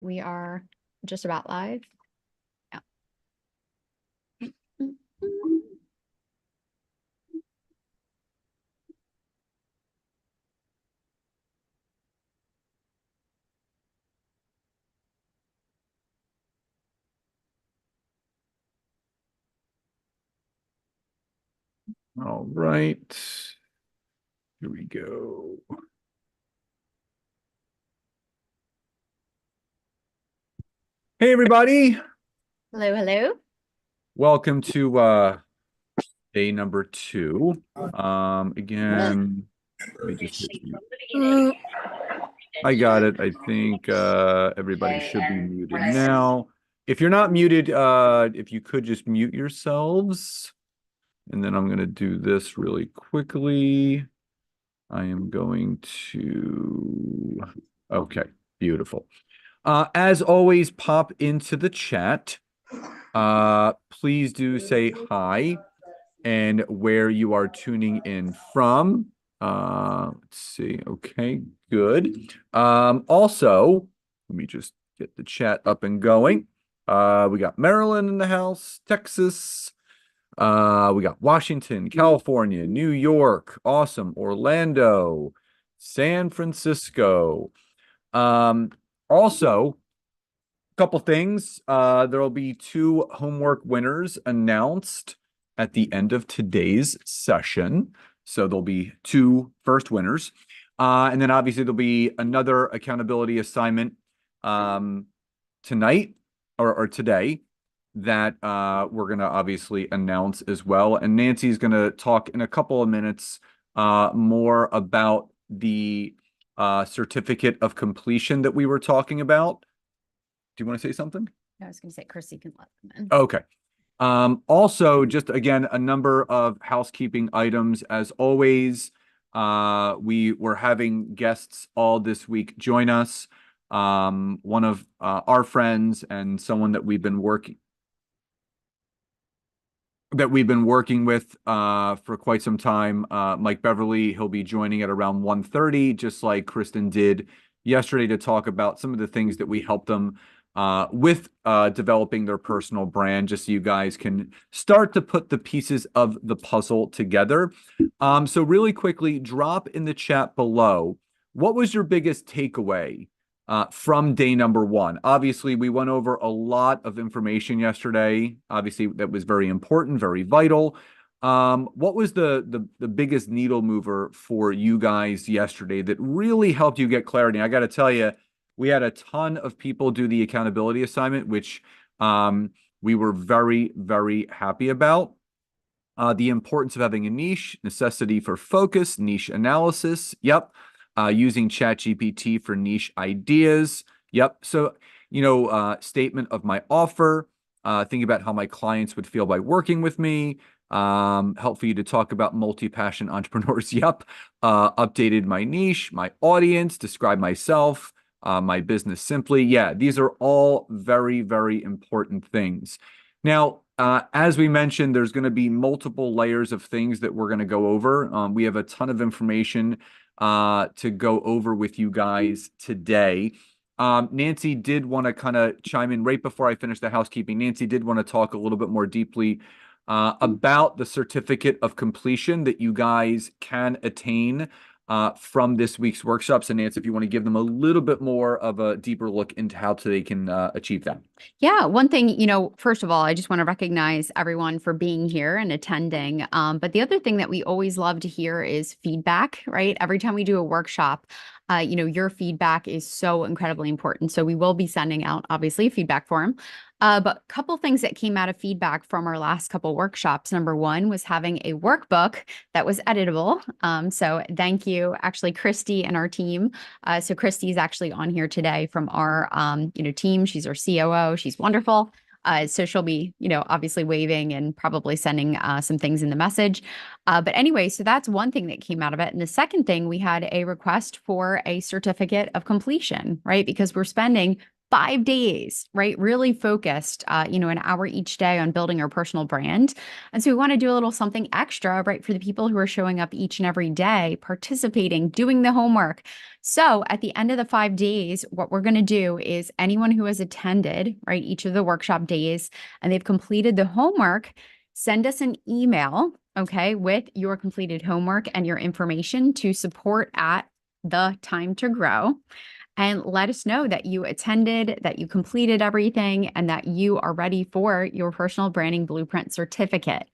We are just about live. Yeah. All right. Here we go. Hey, everybody. Hello, hello. Welcome to day number 2. Again, let me just hit mute. I got it. I think everybody should be muted now. If you're not muted, if you could just mute yourselves. And then I'm going to do this really quickly. I am going to... Okay, beautiful. As always, pop into the chat. Please do say hi and where you are tuning in from. Let's see. Okay, good. Also, let me just get the chat up and going. We got Maryland in the house, Texas. We got Washington, California, New York, awesome, Orlando, San Francisco. Also, a couple things. There will be 2 homework winners announced at the end of today's session. So there'll be 2 first winners. And then obviously there'll be another accountability assignment tonight or today that we're going to obviously announce as well. And Nancy's going to talk in a couple of minutes more about the certificate of completion that we were talking about. Do you want to say something? I was going to say Chrissy can let them in. Okay. Also, just again, a number of housekeeping items. As always, we were having guests all this week join us. One of our friends and someone that we've been working with for quite some time, Mike Beverly. He'll be joining at around 1:30, just like Kristen did yesterday, to talk about some of the things that we helped them with developing their personal brand, just so you guys can start to put the pieces of the puzzle together. So really quickly, drop in the chat below, what was your biggest takeaway from day number 1? Obviously, we went over a lot of information yesterday. Obviously, that was very important, very vital. What was the biggest needle mover for you guys yesterday that really helped you get clarity? I got to tell you, we had a ton of people do the accountability assignment, which we were very, very happy about. The importance of having a niche, necessity for focus, niche analysis. Yep. Using ChatGPT for niche ideas. Yep. So, statement of my offer. Think about how my clients would feel by working with me. Help for you to talk about multi-passion entrepreneurs. Yep. Updated my niche, my audience, describe myself, my business simply. Yeah, these are all very, very important things. Now, as we mentioned, there's going to be multiple layers of things that we're going to go over. We have a ton of information to go over with you guys today. Nancy did want to kind of chime in right before I finish the housekeeping. Nancy did want to talk a little bit more deeply about the certificate of completion that you guys can attain from this week's workshops. And Nancy, if you want to give them a little bit more of a deeper look into how they can achieve that. Yeah, one thing, first of all, I just want to recognize everyone for being here and attending. But the other thing that we always love to hear is feedback, right? Every time we do a workshop, your feedback is so incredibly important. So we will be sending out, obviously, a feedback form. But a couple things that came out of feedback from our last couple workshops. Number 1 was having a workbook that was editable. So thank you, actually, Christy and our team. So Christy's actually on here today from our, team. She's our COO. She's wonderful. So she'll be, obviously waving and probably sending some things in the message. But anyway, so that's one thing that came out of it. And the second thing, we had a request for a certificate of completion, right? Because we're spending 5 days, right? Really focused, an hour each day on building our personal brand. And so we want to do a little something extra, right, for the people who are showing up each and every day, participating, doing the homework. So at the end of the 5 days, what we're going to do is anyone who has attended, right, each of the workshop days and they've completed the homework, send us an email, okay, with your completed homework and your information to support at the Time to Grow, and let us know that you attended, that you completed everything, and that you are ready for your personal branding blueprint certificate.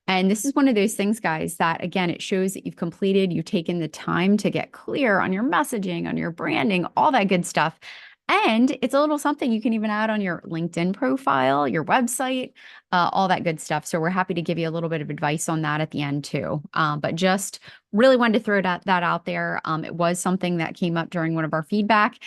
And this is one of those things, guys, that again, it shows that you've completed, you've taken the time to get clear on your messaging, on your branding, all that good stuff. And it's a little something you can even add on your LinkedIn profile, your website, all that good stuff. So we're happy to give you a little bit of advice on that at the end too. But just really wanted to throw that out there. It was something that came up during one of our feedback,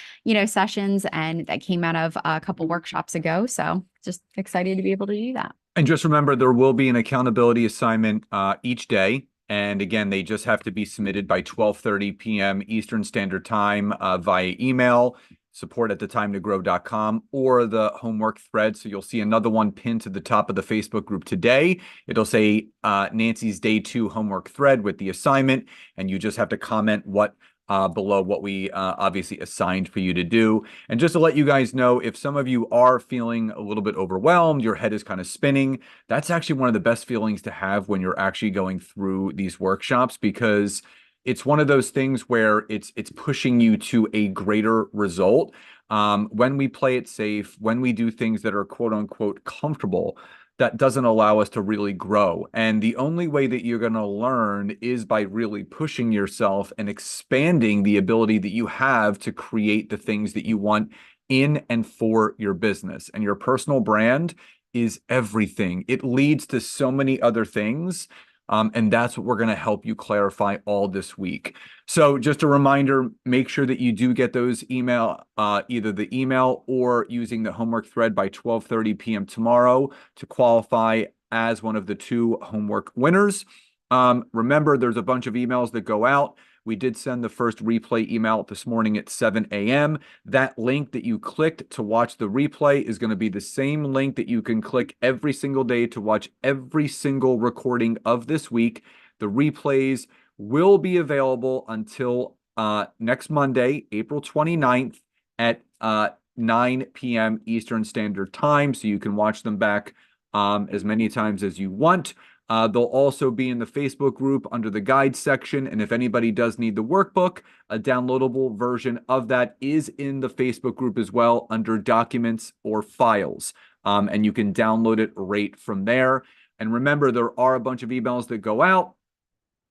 sessions, and that came out of a couple workshops ago. So just excited to be able to do that. And just remember, there will be an accountability assignment each day. And again, they just have to be submitted by 12:30 p.m. Eastern Standard Time via email, support@thetimeToGrow.com, or the homework thread. So you'll see another one pinned to the top of the Facebook group today. It'll say Nancy's Day 2 homework thread with the assignment, and you just have to comment below what we obviously assigned for you to do. And just to let you guys know, if some of you are feeling a little bit overwhelmed, your head is kind of spinning, that's actually one of the best feelings to have when you're actually going through these workshops, because it's one of those things where it's pushing you to a greater result. When we play it safe, when we do things that are quote unquote comfortable, that doesn't allow us to really grow. And the only way that you're going to learn is by really pushing yourself and expanding the ability that you have to create the things that you want in and for your business. And your personal brand is everything. It leads to so many other things. And that's what we're going to help you clarify all this week. So just a reminder, make sure that you do get those either the email or using the homework thread by 12:30 p.m. tomorrow to qualify as one of the 2 homework winners. Remember, there's a bunch of emails that go out. We did send the first replay email this morning at 7 a.m. That link that you clicked to watch the replay is going to be the same link that you can click every single day to watch every single recording of this week. The replays will be available until next Monday, April 29th at 9 p.m. Eastern Standard Time, so you can watch them back as many times as you want. They'll also be in the Facebook group under the guide section. And if anybody does need the workbook, a downloadable version of that is in the Facebook group as well under documents or files. And you can download it right from there. And remember, there are a bunch of emails that go out.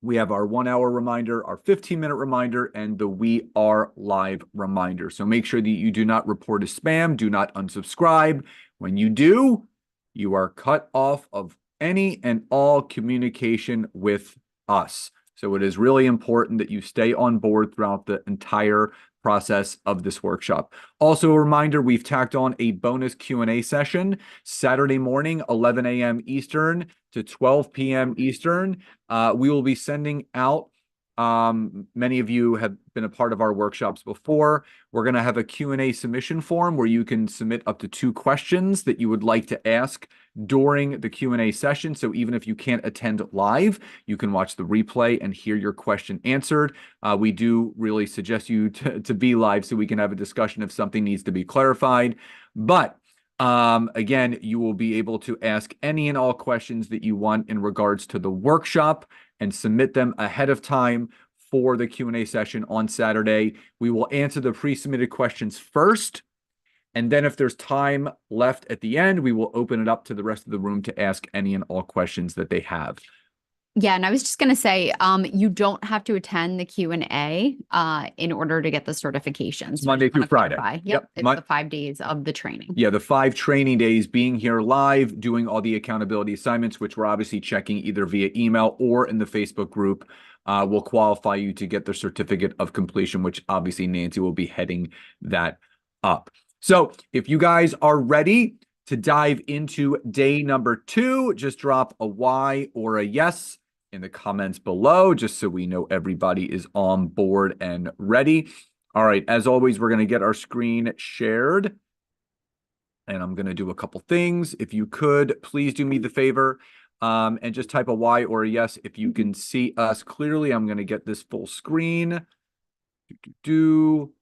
We have our 1-hour reminder, our 15-minute reminder, and the We Are Live reminder. So make sure that you do not report as spam. Do not unsubscribe. When you do, you are cut off of any and all communication with us. So it is really important that you stay on board throughout the entire process of this workshop. Also, a reminder, we've tacked on a bonus Q&A session Saturday morning, 11 a.m. Eastern to 12 p.m. Eastern. We will be sending out, many of you have been a part of our workshops before. We're going to have a Q&A submission form where you can submit up to 2 questions that you would like to ask during the Q&A session. So even if you can't attend live, you can watch the replay and hear your question answered. We do really suggest you to be live so we can have a discussion if something needs to be clarified. But again, you will be able to ask any and all questions that you want in regards to the workshop and submit them ahead of time for the Q&A session on Saturday. We will answer the pre-submitted questions first, and then if there's time left at the end, we will open it up to the rest of the room to ask any and all questions that they have. Yeah, and I was just going to say, you don't have to attend the Q&A in order to get the certifications. It's Monday through Friday. Yep, it's the 5 days of the training. Yeah, the 5 training days, being here live, doing all the accountability assignments, which we're obviously checking either via email or in the Facebook group, will qualify you to get the certificate of completion, which obviously Nancy will be heading that up. So if you guys are ready to dive into day number 2, just drop a Y or a yes in the comments below, just so we know everybody is on board and ready. All right, as always, we're going to get our screen shared. And I'm going to do a couple things. If you could, please do me the favor and just type a Y or a yes if you can see us clearly. I'm going to get this full screen. Do.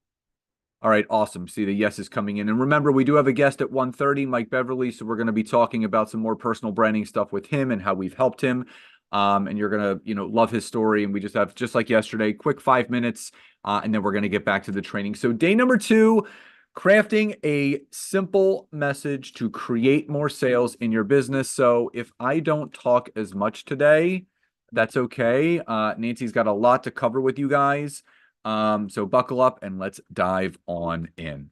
All right, awesome. See, the yes is coming in. And remember, we do have a guest at 1:30, Mike Beverly. So we're going to be talking about some more personal branding stuff with him and how we've helped him. And you're going to, love his story. And we just have, just like yesterday, quick 5 minutes, and then we're going to get back to the training. So day number 2, crafting a simple message to create more sales in your business. So if I don't talk as much today, that's okay. Nancy's got a lot to cover with you guys. So buckle up and let's dive on in.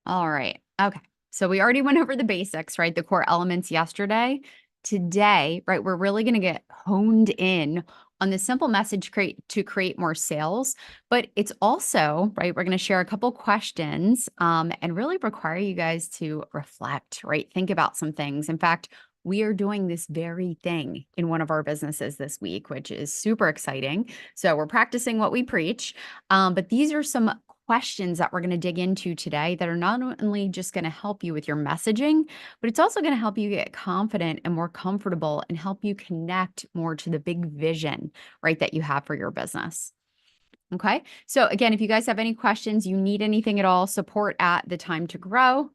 All right. Okay. So we already went over the basics, right? The core elements yesterday. Today, right, we're really going to get honed in on the simple message to create more sales, but it's also, right, we're going to share a couple questions and really require you guys to reflect, right? Think about some things. In fact, we are doing this very thing in one of our businesses this week, which is super exciting. So we're practicing what we preach. But these are some questions that we're going to dig into today that are not only just going to help you with your messaging, but it's also going to help you get confident and more comfortable and help you connect more to the big vision, right, that you have for your business. Okay. So again, if you guys have any questions, you need anything at all, support at The Time to Grow.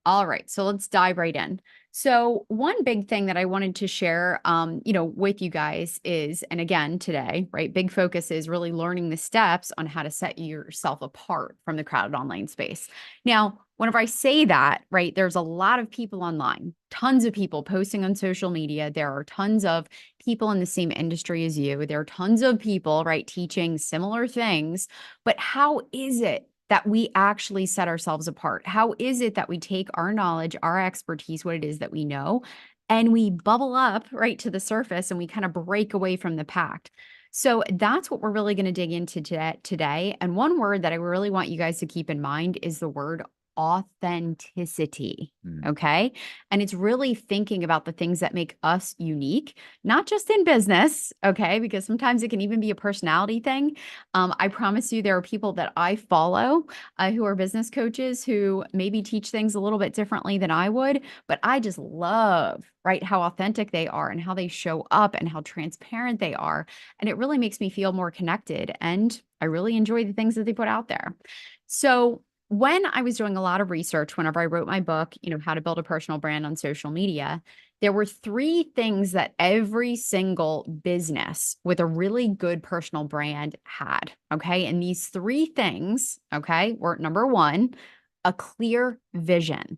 All right, so let's dive right in. So one big thing that I wanted to share, with you guys is, and again, today, right, big focus is really learning the steps on how to set yourself apart from the crowded online space. Now, whenever I say that, right, there's a lot of people online, tons of people posting on social media. There are tons of people in the same industry as you. There are tons of people, right, teaching similar things. But how is it that we actually set ourselves apart? How is it that we take our knowledge, our expertise, what it is that we know, and we bubble up right to the surface and we kind of break away from the pack? So that's what we're really going to dig into today. And one word that I really want you guys to keep in mind is the word authenticity. Okay. And it's really thinking about the things that make us unique, not just in business. Okay. Because sometimes it can even be a personality thing. I promise you, there are people that I follow who are business coaches who maybe teach things a little bit differently than I would, but I just love, right, how authentic they are and how they show up and how transparent they are. And it really makes me feel more connected. And I really enjoy the things that they put out there. So when I was doing a lot of research, whenever I wrote my book, How to Build a Personal Brand on Social Media, there were 3 things that every single business with a really good personal brand had. Okay. And these 3 things, okay, were number 1, a clear vision.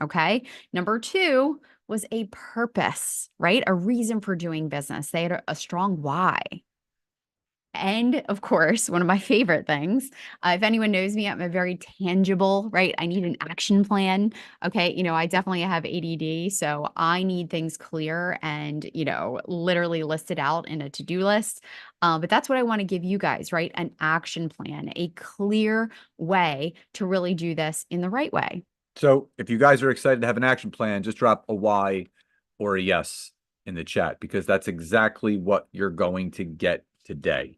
Okay. Number 2 was a purpose, right? A reason for doing business. They had a strong why. And of course, one of my favorite things, if anyone knows me, I'm a very tangible, right? I need an action plan. Okay. I definitely have ADD. So I need things clear and, literally listed out in a to-do list. But that's what I want to give you guys, right? An action plan, a clear way to really do this in the right way. So if you guys are excited to have an action plan, just drop a Y or a yes in the chat because that's exactly what you're going to get today.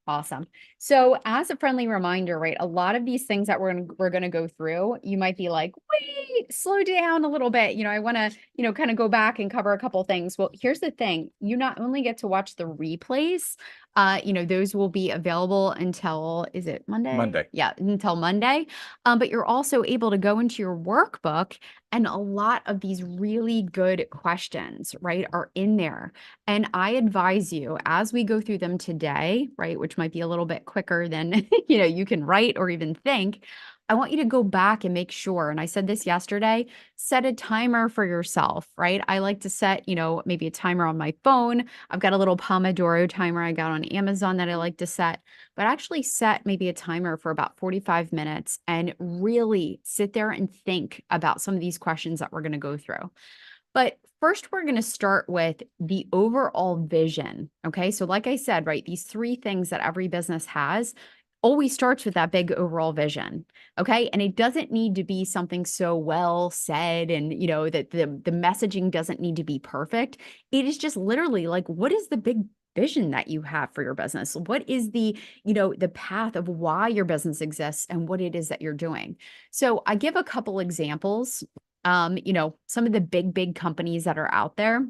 Awesome. So as a friendly reminder, right, a lot of these things that we're going to go through, you might be like, wait, slow down a little bit. I want to, kind of go back and cover a couple things. Well, here's the thing. You not only get to watch the replays, those will be available until, is it Monday? Monday. Yeah, until Monday. But you're also able to go into your workbook and a lot of these really good questions, right, are in there. And I advise you as we go through them today, right, which might be a little bit quicker than, you can write or even think. I want you to go back and make sure, and I said this yesterday, set a timer for yourself, right? I like to set, maybe a timer on my phone. I've got a little Pomodoro timer I got on Amazon that I like to set, but actually set maybe a timer for about 45 minutes and really sit there and think about some of these questions that we're going to go through. But first, we're going to start with the overall vision. Okay. So, like I said, right, these 3 things that every business has always starts with that big overall vision. Okay. And it doesn't need to be something so well said and, that the messaging doesn't need to be perfect. It is just literally like, what is the big vision that you have for your business? What is the path of why your business exists and what it is that you're doing? So I give a couple examples Some of the big companies that are out there,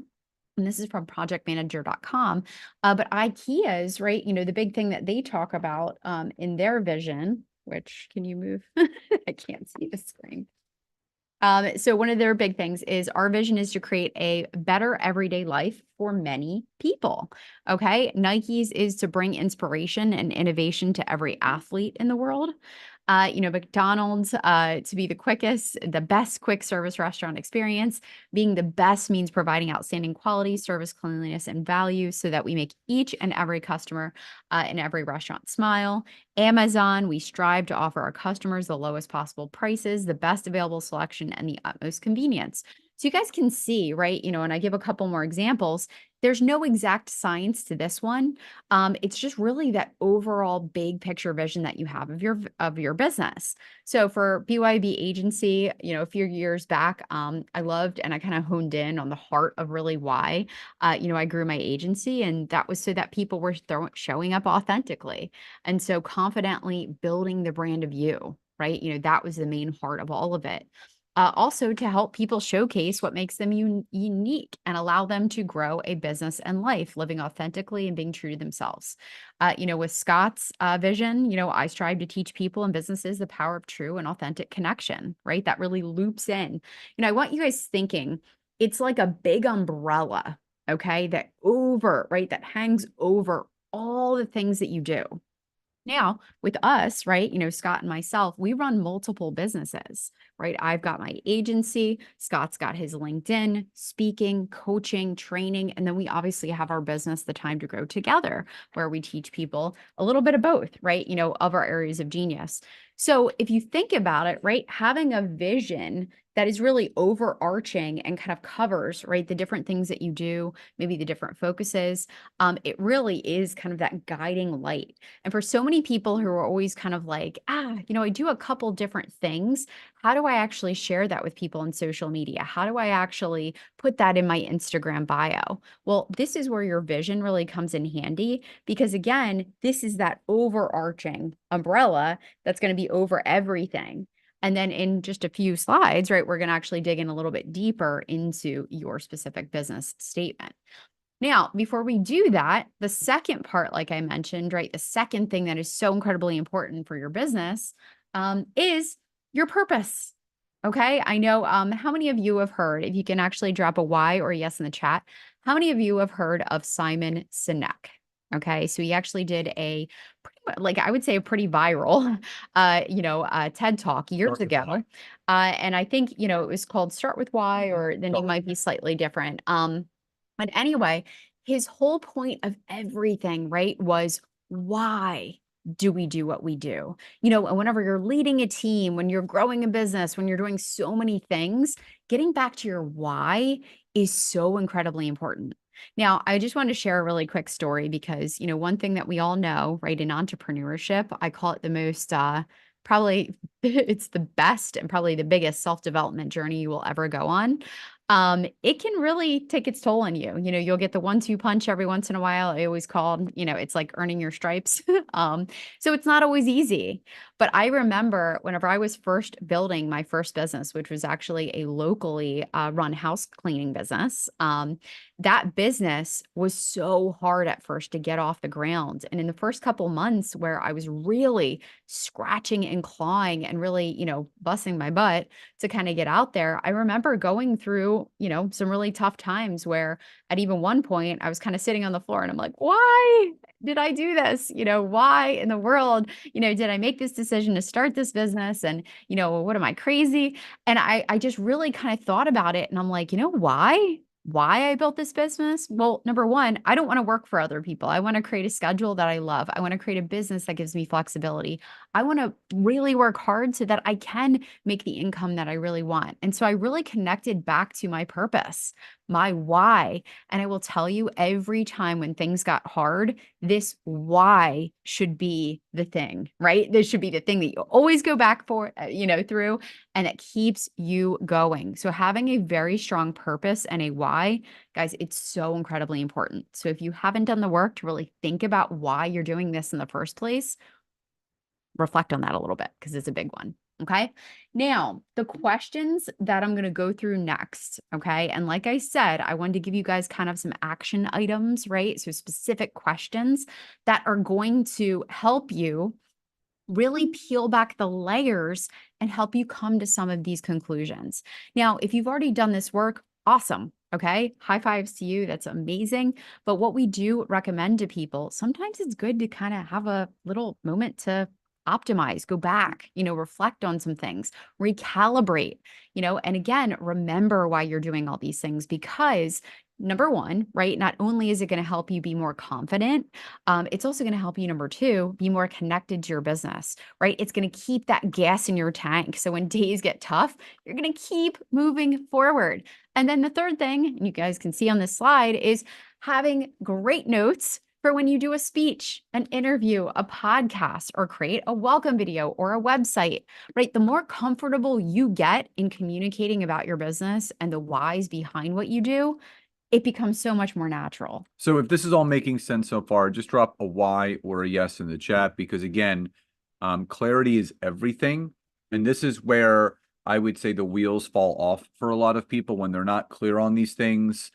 and this is from projectmanager.com, but IKEA's, right? The big thing that they talk about in their vision, which can you move? I can't see the screen. So one of their big things is our vision is to create a better everyday life for many people. Okay. Nike's is to bring inspiration and innovation to every athlete in the world. McDonald's to be the best quick service restaurant experience. Being the best means providing outstanding quality, service, cleanliness, and value so that we make each and every customer in every restaurant smile. Amazon, we strive to offer our customers the lowest possible prices, the best available selection, and the utmost convenience. So you guys can see, right? And I give a couple more examples. There's no exact science to this one. It's just really that overall big picture vision that you have of your business. So for BYB agency, a few years back, I loved and I kind of honed in on the heart of really why, I grew my agency, and that was so that people were showing up authentically. And so confidently building the brand of you, right? That was the main heart of all of it. Also, to help people showcase what makes them unique and allow them to grow a business and life, living authentically and being true to themselves. With Scott's vision, I strive to teach people and businesses the power of true and authentic connection, right? That really loops in. I want you guys thinking it's like a big umbrella, okay, right, that hangs over all the things that you do. Now, with us, right, Scott and myself, we run multiple businesses, right? I've got my agency, Scott's got his LinkedIn, speaking, coaching, training, and then we obviously have our business, The Time to Grow Together, where we teach people a little bit of both, right? Of our areas of genius. So if you think about it, right, having a vision that is really overarching and kind of covers, right, the different things that you do, maybe the different focuses, it really is kind of that guiding light. And for so many people who are always kind of like, I do a couple different things. How do I actually share that with people on social media? How do I actually put that in my Instagram bio? Well, this is where your vision really comes in handy because, again, this is that overarching umbrella that's going to be over everything. And then in just a few slides, right, we're going to actually dig in a little bit deeper into your specific business statement. Now, before we do that, the second part, like I mentioned, right, the second thing that is so incredibly important for your business is your purpose. Okay. I know how many of you have heard, if you can actually drop a Y or a yes in the chat, how many of you have heard of Simon Sinek? Okay. So he actually did I would say a pretty viral, TED talk years ago. And I think, it was called Start with Why, or the name might be slightly different. But anyway, his whole point of everything, right, was why do we do what we do? And whenever you're leading a team, when you're growing a business, when you're doing so many things, getting back to your why is so incredibly important. Now, I just want to share a really quick story because, one thing that we all know, right, in entrepreneurship, I call it the most, probably it's the best and probably the biggest self-development journey you will ever go on. It can really take its toll on you. You'll get the 1-2 punch every once in a while. I always call, it's like earning your stripes. So it's not always easy. But I remember whenever I was first building my first business, which was actually a locally run house cleaning business, that business was so hard at first to get off the ground. And in the first couple months where I was really scratching and clawing and really, busting my butt to kind of get out there, I remember going through, some really tough times where at even one point I was kind of sitting on the floor and I'm like, why did I do this? Why in the world, did I make this decision to start this business? And, what am I crazy? And I just really kind of thought about it and I'm like, why I built this business? Well, number one, I don't want to work for other people. I want to create a schedule that I love. I want to create a business that gives me flexibility. I want to really work hard so that I can make the income that I really want. And so I really connected back to my purpose, my why. And I will tell you, every time when things got hard, this why should be the thing, right? This should be the thing that you always go back for, through, and it keeps you going. So having a very strong purpose and a why, guys, it's so incredibly important. So if you haven't done the work to really think about why you're doing this in the first place, reflect on that a little bit because it's a big one. Okay. Now, the questions that I'm going to go through next. Okay. And like I said, I wanted to give you guys kind of some action items, right? So, specific questions that are going to help you really peel back the layers and help you come to some of these conclusions. Now, if you've already done this work, awesome. Okay. High fives to you. That's amazing. But what we do recommend to people, sometimes it's good to kind of have a little moment to optimize, go back, reflect on some things, recalibrate, and again, remember why you're doing all these things because number one, right? Not only is it going to help you be more confident, it's also going to help you, number two, be more connected to your business, right? It's going to keep that gas in your tank. So when days get tough, you're going to keep moving forward. And then the third thing you guys can see on this slide is having great notes for when you do a speech, an interview, a podcast, or create a welcome video or a website, right? The more comfortable you get in communicating about your business and the whys behind what you do, it becomes so much more natural. So if this is all making sense so far, just drop a Y or a yes in the chat because again, clarity is everything. And this is where I would say the wheels fall off for a lot of people when they're not clear on these things.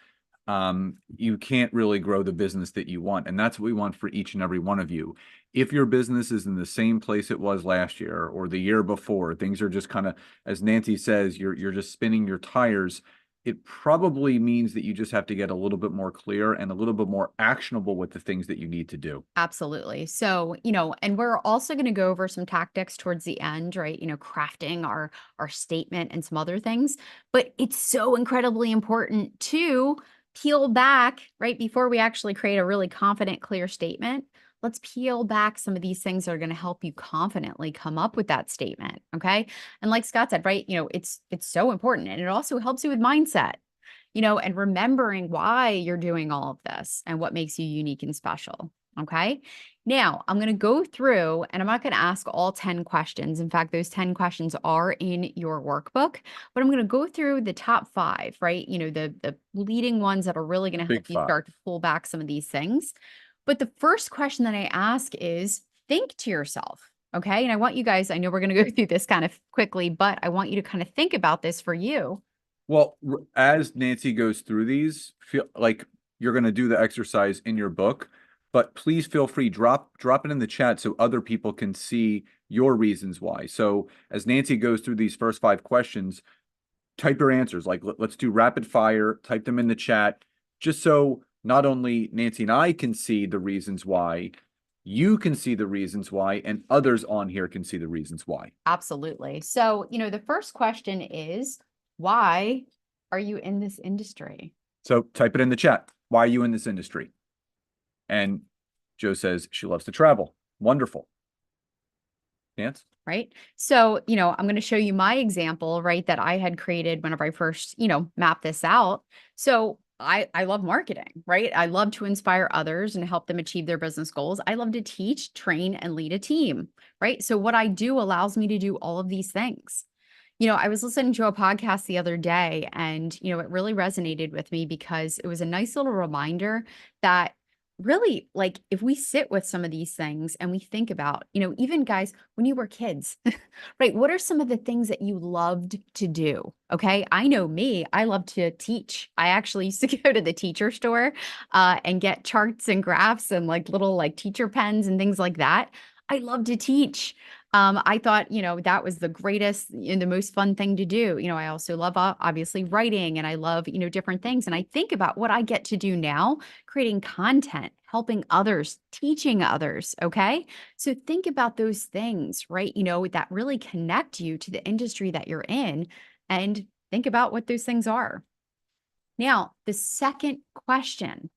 You can't really grow the business that you want. And that's what we want for each and every one of you. If your business is in the same place it was last year or the year before, things are just kind of, as Nancy says, you're just spinning your tires. It probably means that you just have to get a little bit more clear and a little bit more actionable with the things that you need to do. Absolutely. So, and we're also going to go over some tactics towards the end, right? Crafting our statement and some other things. But it's so incredibly important to peel back, right? Before we actually create a really confident, clear statement, let's peel back some of these things that are going to help you confidently come up with that statement. Okay. And like Scott said, right, it's so important. And it also helps you with mindset, and remembering why you're doing all of this and what makes you unique and special. Okay. Now I'm going to go through and I'm not going to ask all 10 questions. In fact, those 10 questions are in your workbook, but I'm going to go through the top 5, right? The leading ones that are really going to help Big you five. start to pull back some of these things. But the first question that I ask is think to yourself. Okay. And I want you guys, I know we're going to go through this kind of quickly, but I want you to kind of think about this for you. Well, as Nancy goes through these, feel like you're going to do the exercise in your book, but please feel free, drop it in the chat so other people can see your reasons why. So as Nancy goes through these first 5 questions, type your answers. Like let's do rapid fire, type them in the chat, just so not only Nancy and I can see the reasons why, you can see the reasons why, and others on here can see the reasons why. Absolutely. So, the first question is, why are you in this industry? So type it in the chat. Why are you in this industry? And Joe says she loves to travel. Wonderful. Nance? Right. So, I'm going to show you my example, right, that I had created whenever I first, mapped this out. So I love marketing, right? I love to inspire others and help them achieve their business goals. I love to teach, train, and lead a team, right? So what I do allows me to do all of these things. I was listening to a podcast the other day and, it really resonated with me because it was a nice little reminder that really, like, if we sit with some of these things and we think about, even guys, when you were kids, right? What are some of the things that you loved to do? Okay. I know me, I love to teach. I actually used to go to the teacher store and get charts and graphs and like little like teacher pens and things like that. I love to teach. I thought, that was the greatest and the most fun thing to do. I also love obviously writing and I love, different things. And I think about what I get to do now, creating content, helping others, teaching others. Okay. So think about those things, right? That really connect you to the industry that you're in and think about what those things are. Now, the second question.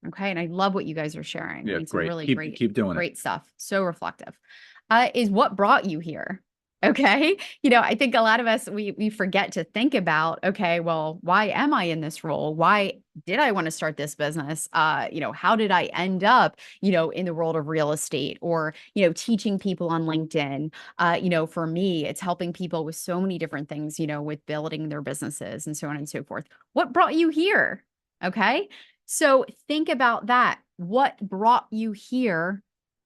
Okay. And I love what you guys are sharing. Yeah, I mean, some great. really Keep doing it. great stuff. So reflective. Is what brought you here. Okay. I think a lot of us, we forget to think about, okay, well, why am I in this role? Why did I want to start this business? How did I end up, in the world of real estate or, teaching people on LinkedIn? For me, it's helping people with so many different things, with building their businesses and so on and so forth. What brought you here? Okay. So think about that. What brought you here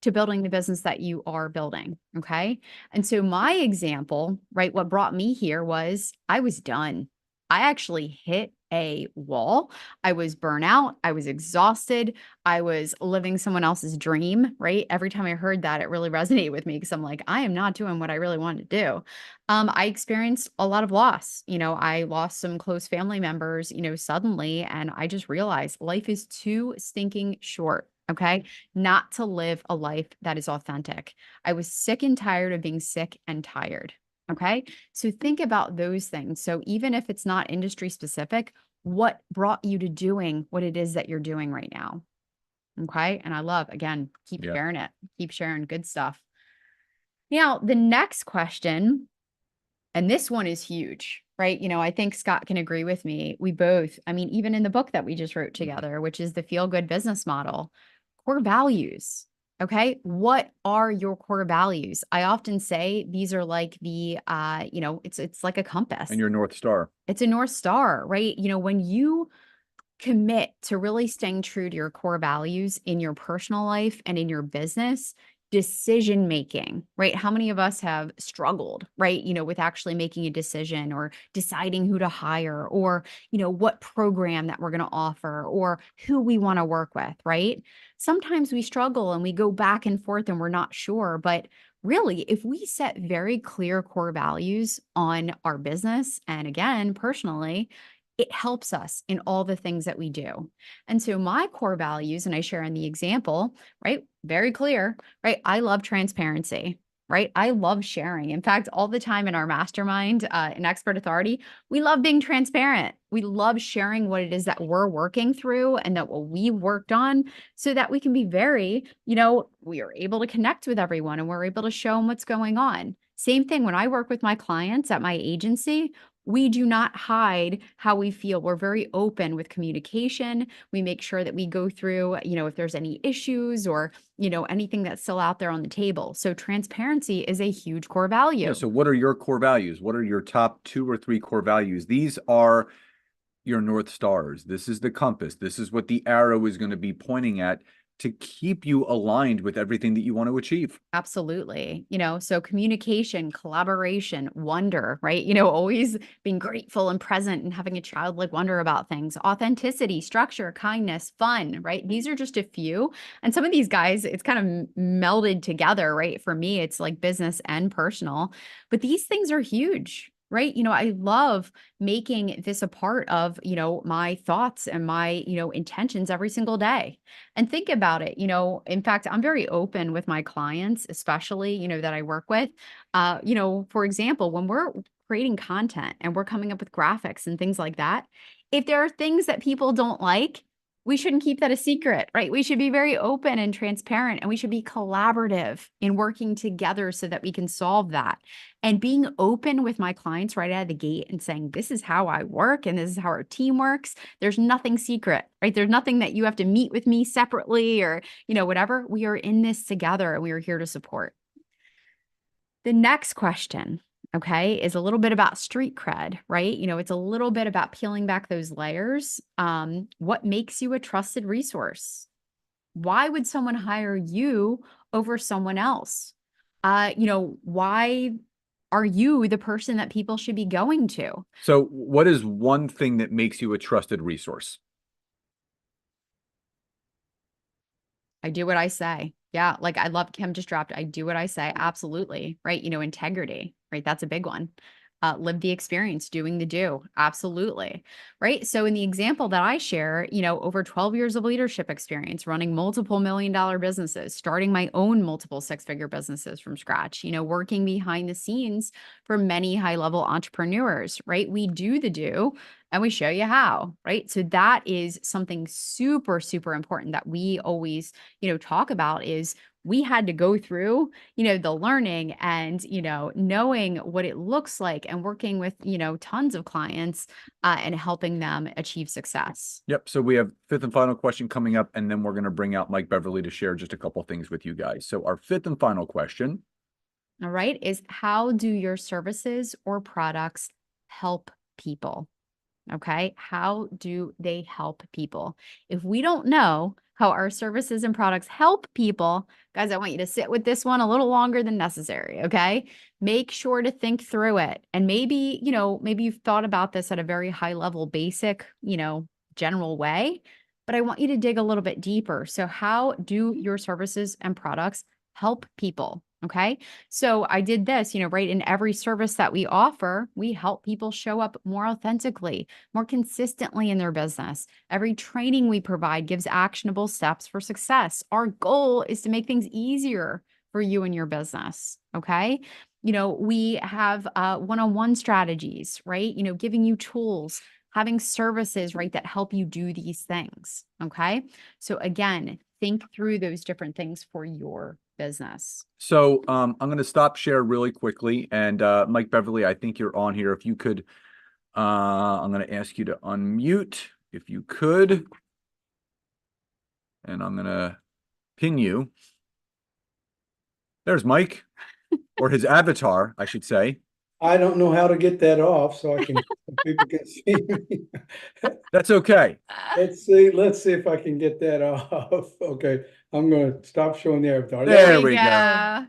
to building the business that you are building. Okay. And so my example, right, what brought me here was I was done. I actually hit a wall. I was burnt out. I was exhausted. I was living someone else's dream, right? Every time I heard that, it really resonated with me because I'm like, I am not doing what I really want to do. I experienced a lot of loss. I lost some close family members, suddenly, and I just realized life is too stinking short. Okay. Not to live a life that is authentic. I was sick and tired of being sick and tired. Okay. So think about those things. So even if it's not industry specific, what brought you to doing what it is that you're doing right now? Okay. And I love, again, keep Yeah. sharing it, keep sharing good stuff. Now, the next question, and this one is huge, right? I think Scott can agree with me. We both, I mean, even in the book that we just wrote together, which is the Feel Good Business Model, core values. Okay. What are your core values? I often say these are like it's like a compass. And your North Star. It's a North Star, right? When you commit to really staying true to your core values in your personal life and in your business, decision making, right? How many of us have struggled, right? With actually making a decision or deciding who to hire or, what program that we're going to offer or who we want to work with, right? Sometimes we struggle and we go back and forth and we're not sure. But really, if we set very clear core values on our business and again, personally, it helps us in all the things that we do. And so my core values, and I share in the example, right? Very clear, right? I love transparency, right? I love sharing. In fact, all the time in our mastermind, in Expert Authority, we love being transparent. We love sharing what it is that we're working through and that what we worked on so that we can be we are able to connect with everyone and we're able to show them what's going on. Same thing when I work with my clients at my agency, we do not hide how we feel. We're very open with communication. We make sure that we go through, if there's any issues or, anything that's still out there on the table. So transparency is a huge core value. Yeah. So what are your core values? What are your top 2 or 3 core values? These are your North Stars. This is the compass. This is what the arrow is going to be pointing at to keep you aligned with everything that you want to achieve. Absolutely. So communication, collaboration, wonder, right? Always being grateful and present and having a childlike wonder about things, authenticity, structure, kindness, fun, right? These are just a few. And some of these guys, it's kind of melded together, right? For me, it's like business and personal, but these things are huge. Right. I love making this a part of, my thoughts and my, intentions every single day. And think about it, in fact, I'm very open with my clients, especially, that I work with. For example, when we're creating content and we're coming up with graphics and things like that, if there are things that people don't like, we shouldn't keep that a secret, right? We should be very open and transparent, and we should be collaborative in working together so that we can solve that. And being open with my clients right out of the gate and saying, this is how I work and this is how our team works. There's nothing secret, right? There's nothing that you have to meet with me separately or, whatever. We are in this together and we are here to support. The next question, okay, is a little bit about street cred, right? It's a little bit about peeling back those layers. What makes you a trusted resource? Why would someone hire you over someone else? Why are you the person that people should be going to? So what is one thing that makes you a trusted resource? I do what I say. Yeah. Like I love Kim just dropped. I do what I say. Absolutely. Right. Integrity, right? That's a big one. Live the experience, doing the do. Absolutely. Right. So in the example that I share, over 12 years of leadership experience, running multiple $1 million businesses, starting my own multiple 6-figure businesses from scratch, working behind the scenes for many high-level entrepreneurs, right? We do the do and we show you how, right? So that is something super, super important that we always, talk about is we had to go through, the learning and, knowing what it looks like and working with, tons of clients and helping them achieve success. Yep. So we have 5th and final question coming up, and then we're going to bring out Mike Beverly to share just a couple things with you guys. So our 5th and final question. All right. Is how do your services or products help people? Okay. How do they help people? If we don't know how our services and products help people, guys, I want you to sit with this one a little longer than necessary. Okay. Make sure to think through it. And maybe, maybe you've thought about this at a very high level, basic, general way, but I want you to dig a little bit deeper. So, how do your services and products help people? Okay. So I did this, right in every service that we offer, we help people show up more authentically, more consistently in their business. Every training we provide gives actionable steps for success. Our goal is to make things easier for you and your business. Okay. We have one-on-one strategies, right? Giving you tools, having services, right, that help you do these things. Okay. So again, think through those different things for your business. So I'm going to stop share really quickly. And Mike Beverly, I think you're on here. If you could, I'm going to ask you to unmute if you could. And I'm going to pin you. There's Mike, or his avatar, I should say. I don't know how to get that off so people can see me. That's okay. Let's see if I can get that off. Okay, I'm going to stop showing the avatar. There we go.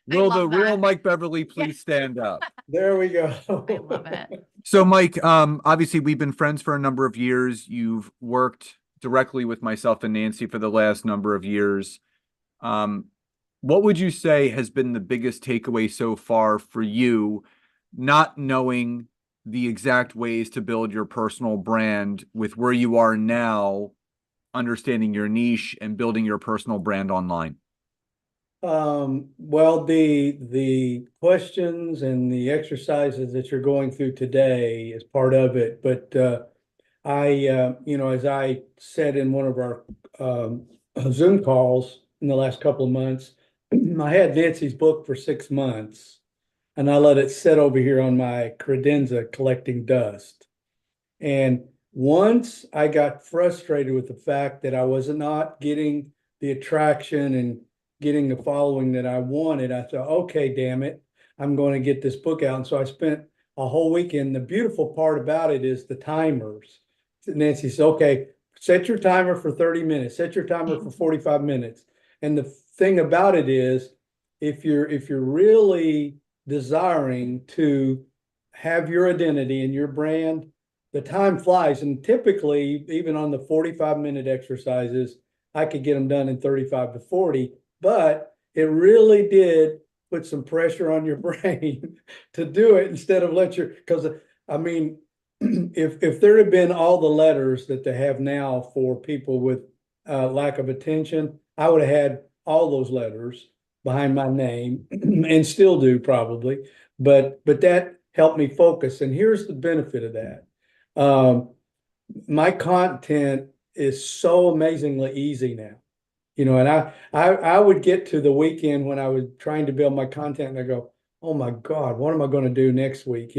Will the real Mike Beverly please stand up? There we go. I love it. So Mike, obviously we've been friends for a number of years. You've worked directly with myself and Nancy for the last number of years. What would you say has been the biggest takeaway so far for you, not knowing the exact ways to build your personal brand with where you are now, understanding your niche and building your personal brand online? Well, the questions and the exercises that you're going through today is part of it. But as I said in one of our Zoom calls in the last couple of months, I had Nancy's book for 6 months, and I let it sit over here on my credenza collecting dust. And once I got frustrated with the fact that I was not getting the attraction and getting the following that I wanted, I thought, okay, damn it, I'm going to get this book out. And so I spent a whole weekend. The beautiful part about it is the timers. Nancy said, okay, set your timer for 30 minutes, set your timer for 45 minutes. And the thing about it is, if you're really desiring to have your identity and your brand, the time flies. And typically, even on the 45-minute exercises, I could get them done in 35 to 40, but it really did put some pressure on your brain to do it instead of because I mean, if there had been all the letters that they have now for people with lack of attention, I would have had all those letters behind my name and still do probably, but that helped me focus. And here's the benefit of that. My content is so amazingly easy now, and I would get to the weekend when I was trying to build my content and I go, oh my God, what am I going to do next week?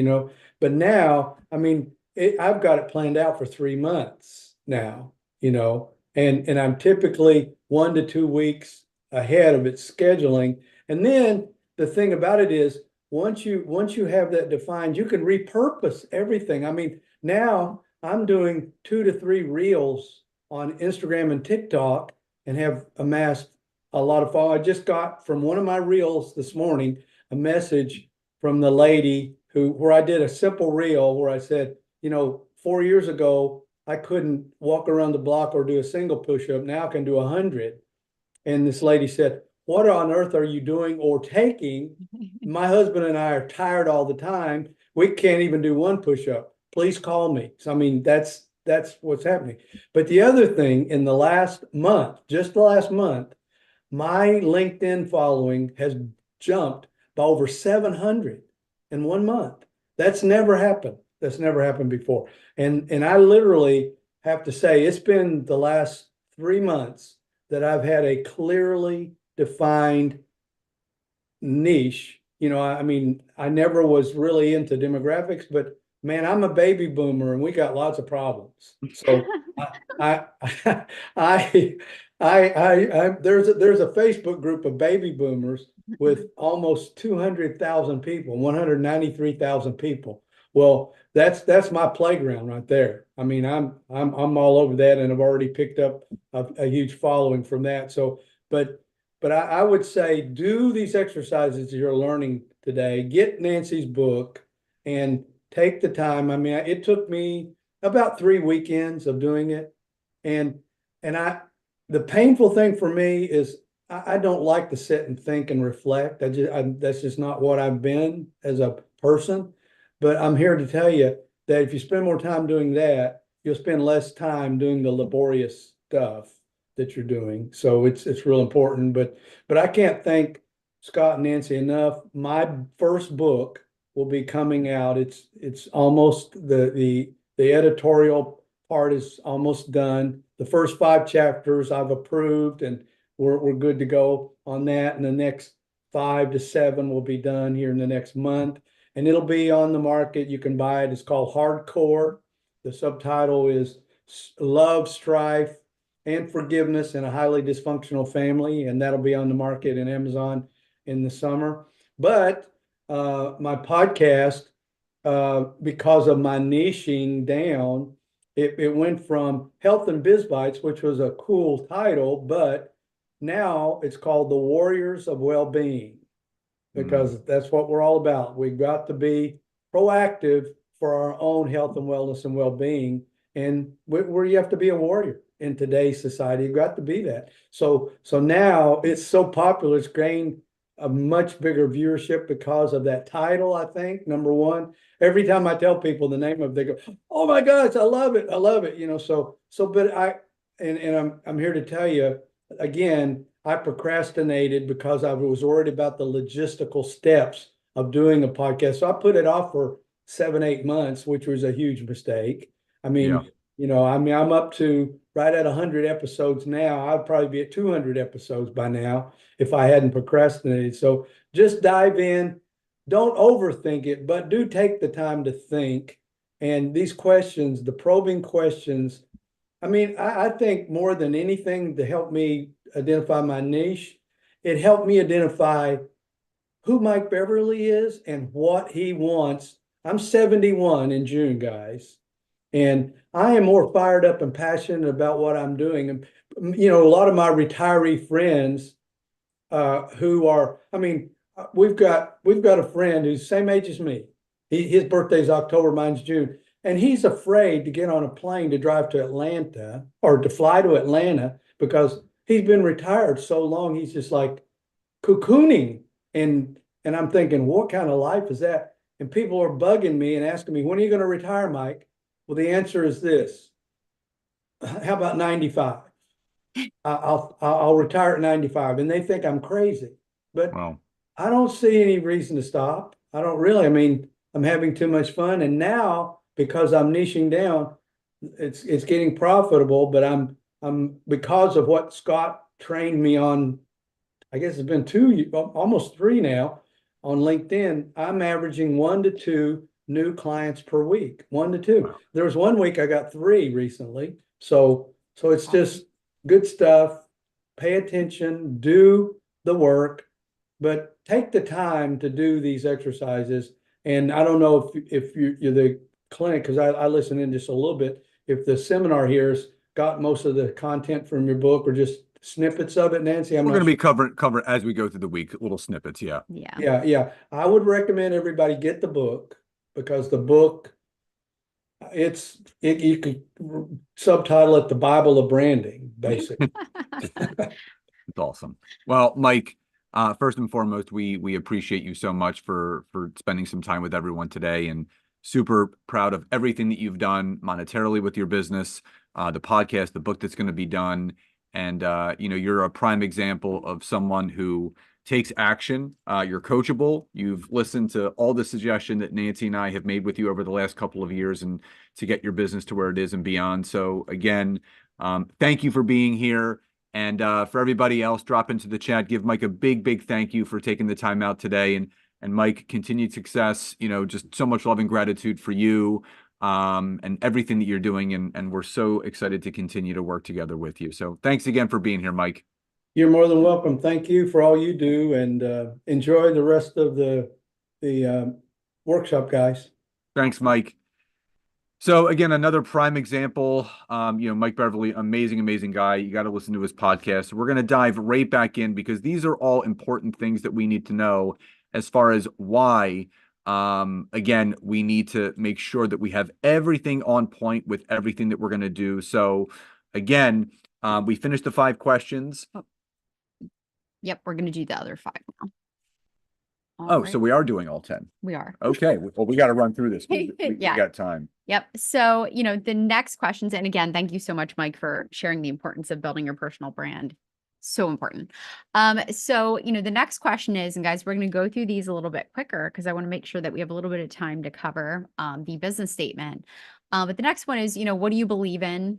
But now, I mean, I've got it planned out for 3 months now, and I'm typically 1 to 2 weeks ahead of its scheduling. And then the thing about it is, once you have that defined, you can repurpose everything. I mean, now I'm doing 2 to 3 reels on Instagram and TikTok and have amassed a lot of followers. I just got from one of my reels this morning a message from the lady where I did a simple reel where I said, 4 years ago, I couldn't walk around the block or do a single push-up. Now I can do 100. And this lady said, what on earth are you doing or taking? My husband and I are tired all the time. We can't even do 1 push-up. Please call me. So, I mean, that's what's happening. But the other thing, in the last month, just the last month, my LinkedIn following has jumped by over 700 in 1 month. That's never happened. That's never happened before. And I literally have to say, it's been the last 3 months that I've had a clearly defined niche. I mean, I never was really into demographics, but man, I'm a baby boomer and we got lots of problems. So there's a Facebook group of baby boomers with almost 200,000 people, 193,000 people. Well, that's my playground right there. I mean, I'm all over that, and I've already picked up a huge following from that. So, but I would say do these exercises you're learning today. Get Nancy's book and take the time. I mean, it took me about 3 weekends of doing it, and the painful thing for me is I don't like to sit and think and reflect. That's just not what I've been as a person. But I'm here to tell you that if you spend more time doing that, you'll spend less time doing the laborious stuff that you're doing. So it's real important. But I can't thank Scott and Nancy enough. My first book will be coming out. It's almost the editorial part is almost done. The first 5 chapters I've approved, and we're good to go on that. And the next 5 to 7 will be done here in the next month, and it'll be on the market. You can buy it. It's called Hardcore. The subtitle is Love, Strife, and Forgiveness in a Highly Dysfunctional Family, and that'll be on the market in Amazon in the summer. But my podcast, because of my niching down, it went from Health and Biz Bites, which was a cool title, but now it's called The Warriors of Well-Being, because that's what we're all about. We've got to be proactive for our own health and wellness and well-being, and where you have to be a warrior in today's society. You've got to be that. So now it's so popular, it's gained a much bigger viewership because of that title, I think, number one. Every time I tell people the name of it, they go, "Oh my gosh, I love it. I love it." But I'm here to tell you again, I procrastinated because I was worried about the logistical steps of doing a podcast. So I put it off for 7, 8 months, which was a huge mistake. I mean, I'm up to right at 100 episodes now. I'd probably be at 200 episodes by now if I hadn't procrastinated. So just dive in. Don't overthink it, but do take the time to think. And these questions, the probing questions, I mean, I think more than anything to help me identify my niche, it helped me identify who Mike Beverly is and what he wants. I'm 71 in June, guys, and I am more fired up and passionate about what I'm doing. And, a lot of my retiree friends who are, I mean, we've got a friend who's the same age as me. His birthday's October, mine's June. And he's afraid to get on a plane to drive to Atlanta or to fly to Atlanta because he's been retired so long. He's just like cocooning. And I'm thinking, what kind of life is that? And people are bugging me and asking me, when are you going to retire, Mike? Well, the answer is this. How about 95? I'll retire at 95. And they think I'm crazy. But Wow. I don't see any reason to stop. I don't really. I mean, I'm having too much fun. And now, because I'm niching down, it's getting profitable, but I'm because of what Scott trained me on, I guess it's been 2, almost 3 now on LinkedIn. I'm averaging 1 to 2 new clients per week, 1 to 2. Wow. There was 1 week I got 3 recently. So it's just good stuff. Pay attention, do the work, but take the time to do these exercises. And I don't know if you're the clinic, because I listen in just a little bit, if the seminar here's got most of the content from your book or just snippets of it, Nancy. We're going to be cover as we go through the week, little snippets. Yeah. Yeah. I would recommend everybody get the book, because the book, you could subtitle it The Bible of Branding, basically. It's awesome. Well, Mike, first and foremost, we appreciate you so much for spending some time with everyone today, and super proud of everything that you've done monetarily with your business, the podcast, the book that's going to be done. And, you're a prime example of someone who takes action. You're coachable. You've listened to all the suggestion that Nancy and I have made with you over the last couple of years, and to get your business to where it is and beyond. So again, thank you for being here. And for everybody else, drop into the chat, give Mike a big thank you for taking the time out today. And Mike, continued success, just so much love and gratitude for you and everything that you're doing. And we're so excited to continue to work together with you. So thanks again for being here, Mike. You're more than welcome. Thank you for all you do, and enjoy the rest of the workshop, guys. Thanks, Mike. So again, another prime example, Mike Beverly, amazing, amazing guy. You got to listen to his podcast. We're going to dive right back in because these are all important things that we need to know as far as why. Again, we need to make sure that we have everything on point with everything that we're going to do. So again, we finished the 5 questions. Yep, we're going to do the other 5 now. Oh, so we are doing all 10. We are. Okay. Well, we got to run through this. We Yeah. got time. Yep. So, the next questions, and again, thank you so much, Mike, for sharing the importance of building your personal brand. So important. So, the next question is, and guys, we're going to go through these a little bit quicker because I want to make sure that we have a little bit of time to cover the business statement. But the next one is, what do you believe in?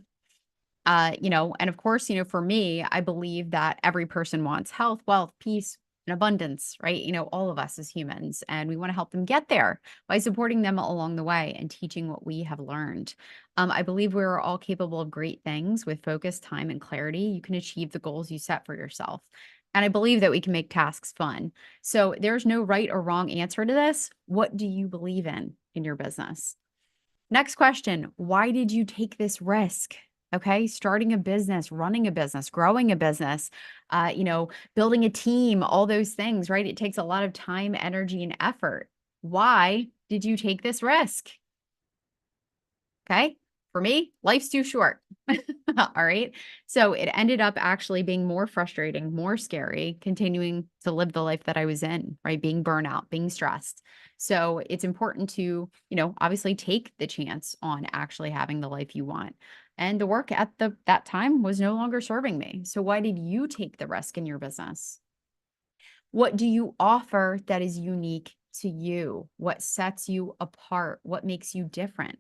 And of course, for me, I believe that every person wants health, wealth, peace, and abundance, right? All of us as humans, and we want to help them get there by supporting them along the way and teaching what we have learned. I believe we're all capable of great things with focus, time, and clarity. You can achieve the goals you set for yourself. And I believe that we can make tasks fun. So there's no right or wrong answer to this. What do you believe in your business? Next question, why did you take this risk? Okay, starting a business, running a business, growing a business, building a team, all those things, right? It takes a lot of time, energy, and effort. Why did you take this risk? Okay, for me, life's too short. All right. So it ended up actually being more frustrating, more scary, continuing to live the life that I was in, right? Being burnout, being stressed. So it's important to, obviously take the chance on actually having the life you want. And the work at that time was no longer serving me. So why did you take the risk in your business? What do you offer that is unique to you? What sets you apart? What makes you different?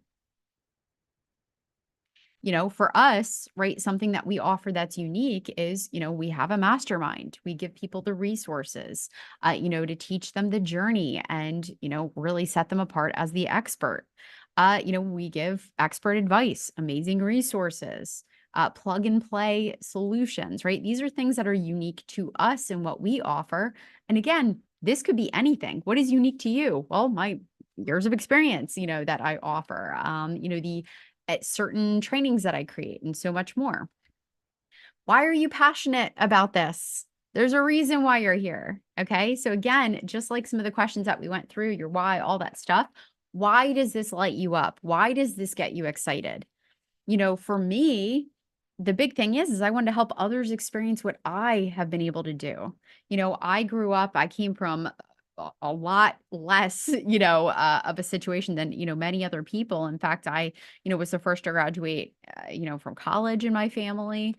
For us, right, something that we offer that's unique is, we have a mastermind. We give people the resources, to teach them the journey and, really set them apart as the expert. We give expert advice, amazing resources, plug and play solutions, right? These are things that are unique to us and what we offer. And again, this could be anything. What is unique to you? Well, my years of experience, that I offer, at certain trainings that I create and so much more. Why are you passionate about this? There's a reason why you're here. Okay. So again, just like some of the questions that we went through, your why, all that stuff. Why does this light you up? Why does this get you excited? For me, the big thing is I wanted to help others experience what I have been able to do. I grew up, I came from a lot less, of a situation than, many other people. In fact, I, was the first to graduate, from college in my family.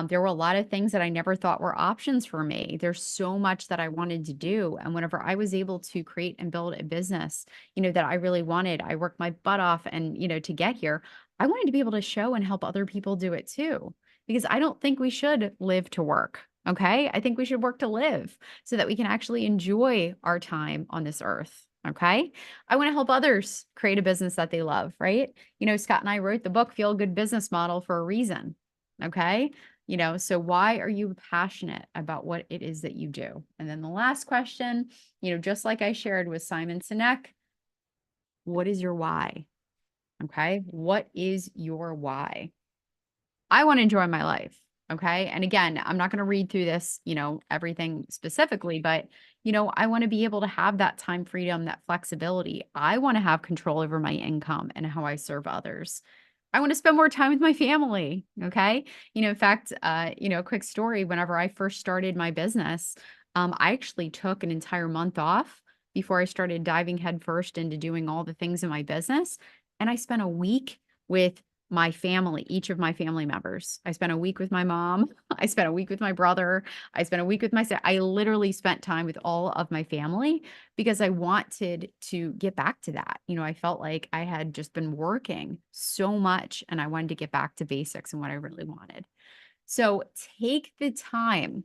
There were a lot of things that I never thought were options for me. There's so much that I wanted to do. And whenever I was able to create and build a business, that I really wanted, I worked my butt off and, to get here, I wanted to be able to show and help other people do it too, because I don't think we should live to work. Okay. I think we should work to live so that we can actually enjoy our time on this earth. Okay. I want to help others create a business that they love, right? Scott and I wrote the book, Feel Good Business Model, for a reason. Okay. So why are you passionate about what it is that you do? And then the last question, just like I shared with Simon Sinek, what is your why? Okay. What is your why? I want to enjoy my life. Okay. And again, I'm not going to read through this, everything specifically, but, I want to be able to have that time freedom, that flexibility. I want to have control over my income and how I serve others. I want to spend more time with my family. Okay. In fact, a quick story, whenever I first started my business, I actually took an entire month off before I started diving headfirst into doing all the things in my business. And I spent a week with my family, each of my family members. I spent a week with my mom. I spent a week with my brother. I spent a week with my sister. I literally spent time with all of my family because I wanted to get back to that. I felt like I had just been working so much and I wanted to get back to basics and what I really wanted. So take the time,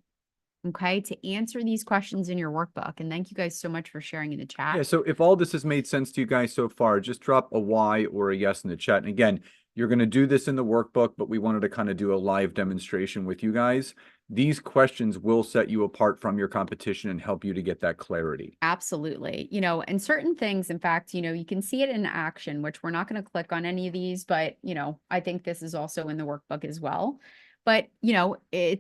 okay, to answer these questions in your workbook. And thank you guys so much for sharing in the chat. Yeah, so if all this has made sense to you guys so far, just drop a Y or a yes in the chat. And again, you're going to do this in the workbook, but we wanted to kind of do a live demonstration with you guys. these questions will set you apart from your competition and help you to get that clarity. Absolutely. You know, and certain things, in fact, you know, you can see it in action, which we're not going to click on any of these, but, you know, I think this is also in the workbook as well. But, you know,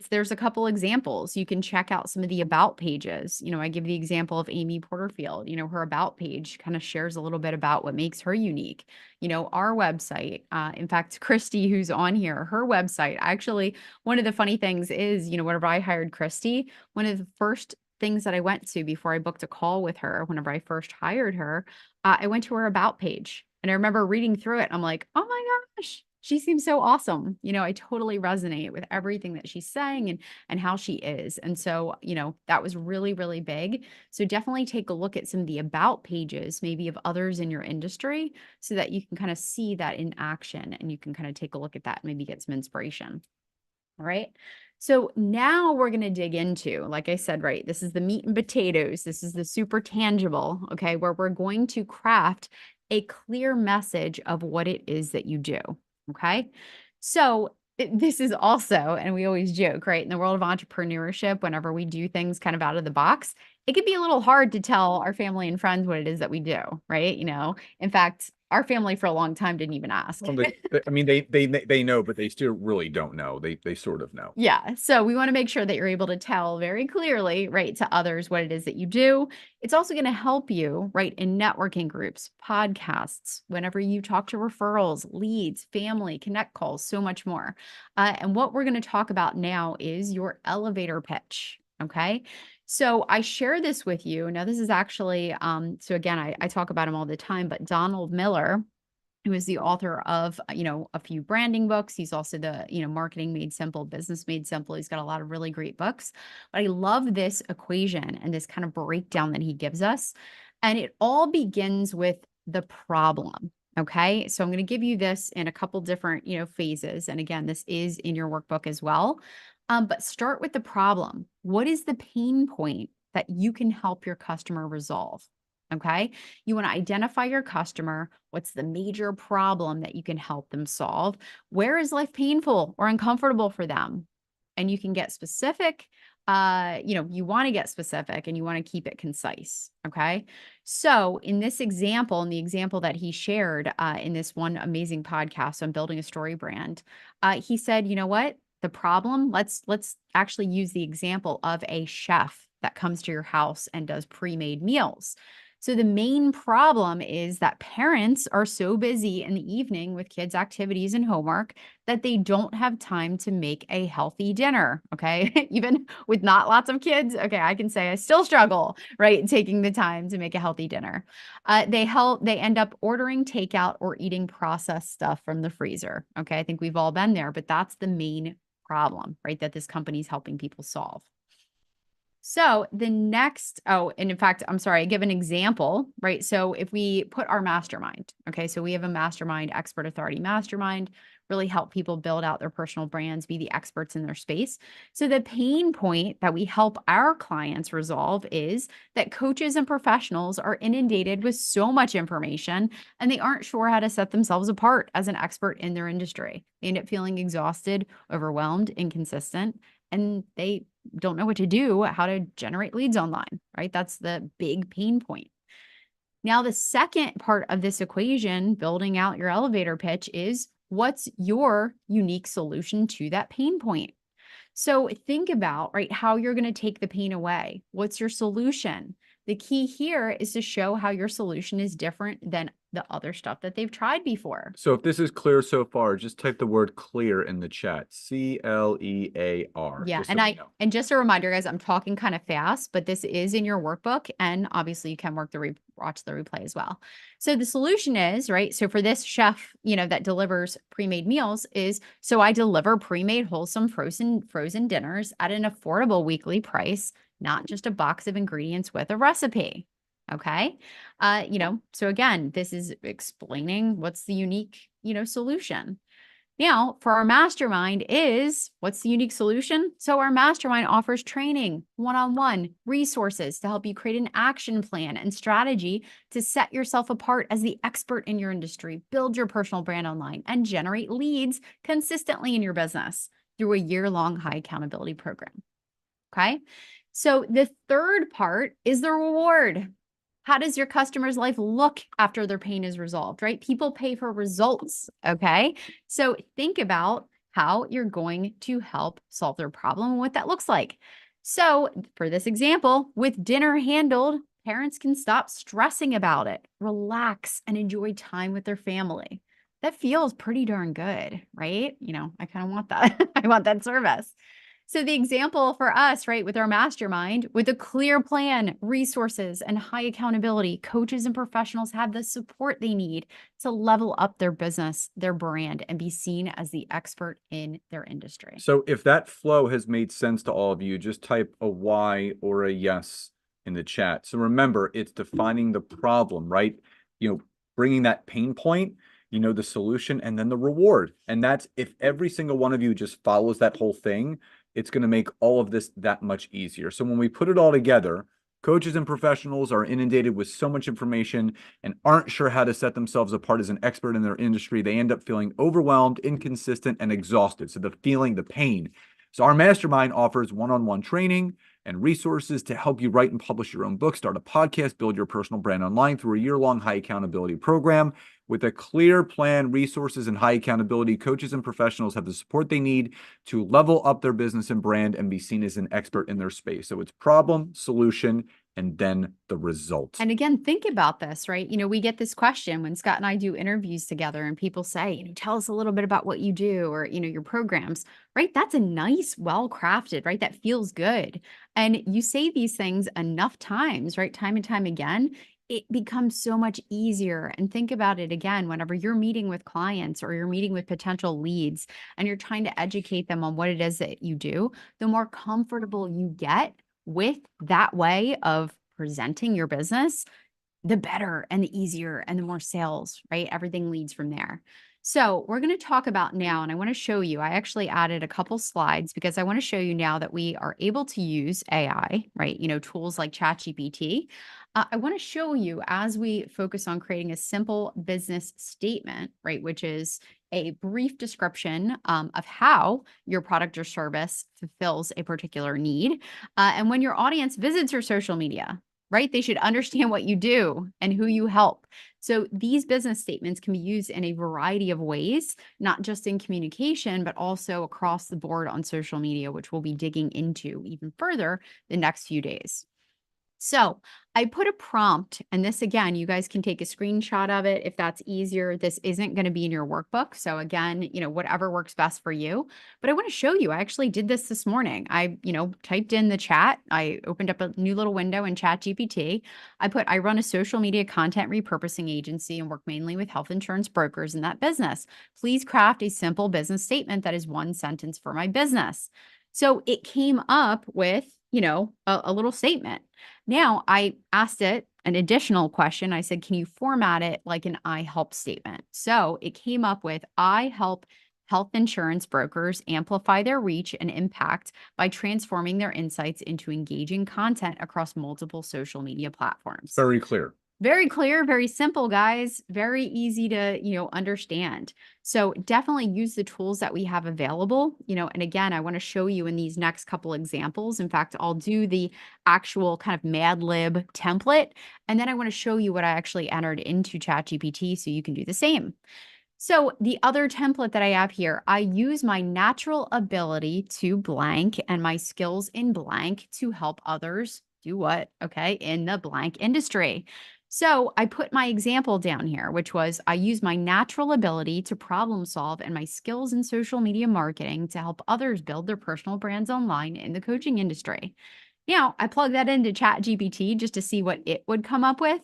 there's a couple examples. You can check out some of the about pages. You know, I give the example of Amy Porterfield. You know, her about page kind of shares a little bit about what makes her unique. You know, our website, in fact, Christy, who's on here, her website, actually, one of the funny things is, you know, whenever I hired Christy, one of the first things that I went to before I booked a call with her, whenever I first hired her, I went to her about page. And I remember reading through it. I'm like, oh my gosh, she seems so awesome. You know, I totally resonate with everything that she's saying and how she is. And so, you know, that was really, really big. So definitely take a look at some of the about pages, maybe of others in your industry, so that you can kind of see that in action and you can kind of take a look at that, and maybe get some inspiration. All right. So now we're going to dig into, like I said, right, this is the meat and potatoes. This is the super tangible, okay, where we're going to craft a clear message of what it is that you do. Okay. So this is also, and we always joke, right, in the world of entrepreneurship, whenever we do things kind of out of the box, it can be a little hard to tell our family and friends what it is that we do, right? You know, in fact, our family for a long time didn't even ask. Well, I mean, they know, but they still really don't know. They sort of know. Yeah. So we want to make sure that you're able to tell very clearly, right, to others what it is that you do. It's also going to help you, right, in networking groups, podcasts, whenever you talk to referrals, leads, family, connect calls, so much more. And what we're going to talk about now is your elevator pitch. Okay. So I share this with you. Now, this is actually, so again, I talk about him all the time, but Donald Miller, who is the author of, you know, a few branding books. He's also the, you know, Marketing Made Simple, Business Made Simple. He's got a lot of really great books. But I love this equation and this kind of breakdown that he gives us. And it all begins with the problem. Okay. So I'm going to give you this in a couple different, you know, phases. And again, this is in your workbook as well. But start with the problem. What is the pain point that you can help your customer resolve? Okay. You want to identify your customer. What's the major problem that you can help them solve? Where is life painful or uncomfortable for them? And you can get specific. You know, you want to get specific and you want to keep it concise. Okay. So in this example, in the example that he shared in this one amazing podcast on building a story brand, he said, you know what? The problem, let's actually use the example of a chef that comes to your house and does pre-made meals. So the main problem is that parents are so busy in the evening with kids' activities and homework that they don't have time to make a healthy dinner. Okay. Even with not lots of kids. Okay. I can say I still struggle, right? Taking the time to make a healthy dinner. They end up ordering takeout or eating processed stuff from the freezer. Okay. I think we've all been there, but that's the main problem, right, that this company is helping people solve. So the next, and in fact, I'm sorry, I give an example, right? So if we put our mastermind, okay, so we have a mastermind, expert authority mastermind, really help people build out their personal brands, be the experts in their space. So the pain point that we help our clients resolve is that coaches and professionals are inundated with so much information and they aren't sure how to set themselves apart as an expert in their industry. They end up feeling exhausted, overwhelmed, inconsistent, and they don't know what to do, how to generate leads online, right? That's the big pain point. Now, the second part of this equation, building out your elevator pitch, is what's your unique solution to that pain point? So think about, right, how you're going to take the pain away. What's your solution? The key here is to show how your solution is different than the other stuff that they've tried before. So if this is clear so far, just type the word clear in the chat. CLEAR. Yeah. just so And we know. and just a reminder, guys, I'm talking kind of fast, but this is in your workbook. And obviously you can watch the replay as well. So the solution is, right, so for this chef, you know, that delivers pre-made meals is, so I deliver pre-made wholesome frozen dinners at an affordable weekly price, not just a box of ingredients with a recipe. Okay. You know, so again, this is explaining what's the unique, you know, solution. Now, for our mastermind what's the unique solution? So our mastermind offers training, one-on-one resources to help you create an action plan and strategy to set yourself apart as the expert in your industry, build your personal brand online, and generate leads consistently in your business. through a year-long high accountability program. Okay. So the third part is the reward. How does your customer's life look after their pain is resolved, right? People pay for results. Okay. So think about how you're going to help solve their problem and what that looks like. So for this example, with dinner handled, parents can stop stressing about it, relax, and enjoy time with their family. That feels pretty darn good, right? I kind of want that. I want that service. So the example for us, right, with our mastermind, with a clear plan, resources, and high accountability, coaches and professionals have the support they need to level up their business, their brand, and be seen as the expert in their industry. So if that flow has made sense to all of you, just type a Y or a yes in the chat. So remember, it's defining the problem, right? Bringing that pain point, the solution, and then the reward. And that's, if every single one of you just follows that whole thing, it's going to make all of this that much easier. So when we put it all together, coaches and professionals are inundated with so much information and aren't sure how to set themselves apart as an expert in their industry. They end up feeling overwhelmed, inconsistent, and exhausted. So the pain. So our mastermind offers one-on-one training and resources to help you write and publish your own book, start a podcast, build your personal brand online through a year-long high accountability program. With a clear plan, resources, and high accountability, coaches and professionals have the support they need to level up their business and brand and be seen as an expert in their space. So it's problem, solution, and then the result. And again, think about this, right? We get this question when Scott and I do interviews together and people say, tell us a little bit about what you do or, your programs, right? That's a nice, well-crafted, right? That feels good. And you say these things enough times, right? Time and time again, it becomes so much easier. And think about it again, whenever you're meeting with clients or you're meeting with potential leads and you're trying to educate them on what it is that you do, the more comfortable you get with that way of presenting your business, the better and the easier and the more sales, right? Everything leads from there. So we're going to talk about now, and I want to show you, I actually added a couple slides because I want to show you now that we are able to use AI, right? Tools like ChatGPT. I want to show you as we focus on creating a simple business statement, right? Which is a brief description of how your product or service fulfills a particular need. And when your audience visits your social media, right, they should understand what you do and who you help. So these business statements can be used in a variety of ways, not just in communication, but also across the board on social media, which we'll be digging into even further the next few days. So I put a prompt, and this again, you guys can take a screenshot of it if that's easier. This isn't going to be in your workbook. So again, whatever works best for you. But I want to show you, I actually did this morning. I, typed in the chat. I opened up a new little window in ChatGPT. I run a social media content repurposing agency and work mainly with health insurance brokers in that business. Please craft a simple business statement that is one sentence for my business. So it came up with, a little statement. Now I asked it an additional question. I said, can you format it like an I help statement? So it came up with, I help health insurance brokers amplify their reach and impact by transforming their insights into engaging content across multiple social media platforms. Very clear. Very clear, very simple, guys. Very easy to, understand. So definitely use the tools that we have available, and again, I want to show you in these next couple examples. In fact, I'll do the actual kind of Mad Lib template, and then I want to show you what I actually entered into ChatGPT so you can do the same. So the other template that I have here, I use my natural ability to blank and my skills in blank to help others do what? Okay, in the blank industry. So I put my example down here, which was I use my natural ability to problem solve and my skills in social media marketing to help others build their personal brands online in the coaching industry. Now, I plug that into ChatGPT just to see what it would come up with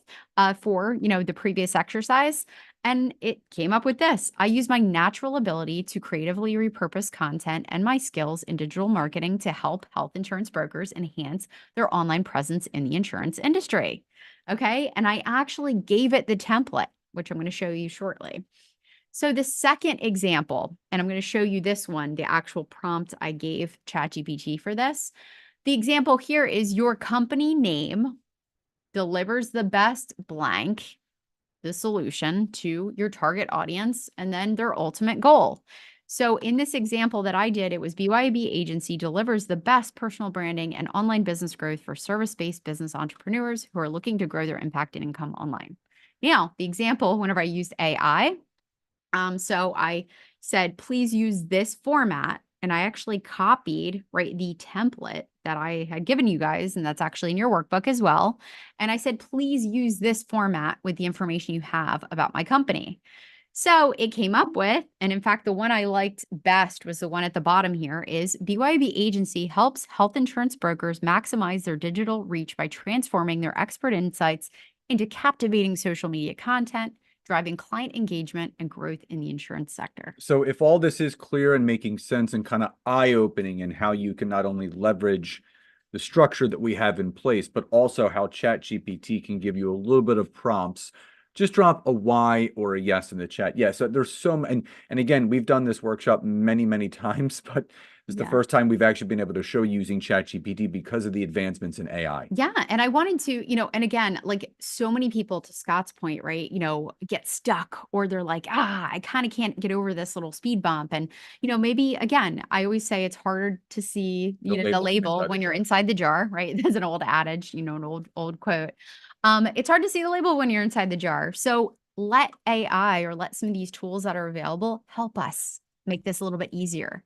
for, the previous exercise. And it came up with this. I use my natural ability to creatively repurpose content and my skills in digital marketing to help health insurance brokers enhance their online presence in the insurance industry. Okay. And I actually gave it the template, which I'm going to show you shortly. So the second example, and I'm going to show you this one, the actual prompt I gave ChatGPT for this. The example here is your company name delivers the best blank, the solution to your target audience, and then their ultimate goal. So in this example that I did, it was BYB agency delivers the best personal branding and online business growth for service-based business entrepreneurs who are looking to grow their impact and income online. Now, the example, whenever I used AI, so I said, please use this format. And I actually copied, right, the template that I had given you guys, and that's actually in your workbook as well. And I said, please use this format with the information you have about my company. So it came up with, and in fact, the one I liked best was the one at the bottom here is BYB agency helps health insurance brokers maximize their digital reach by transforming their expert insights into captivating social media content, driving client engagement and growth in the insurance sector. So if all this is clear and making sense and kind of eye-opening in how you can not only leverage the structure that we have in place, but also how ChatGPT can give you a little bit of prompts, just drop a Y or a yes in the chat. Yeah, so there's so many, and again, we've done this workshop many, many times, but it's the first time we've actually been able to show using ChatGPT because of the advancements in AI. Yeah. And I wanted to, and again, like so many people, to Scott's point, right, get stuck, or they're like, I kind of can't get over this little speed bump. And, maybe again, I always say it's harder to see, the label when you're inside the jar, right? There's an old adage, an old quote. It's hard to see the label when you're inside the jar. So let AI or let some of these tools that are available help us make this a little bit easier.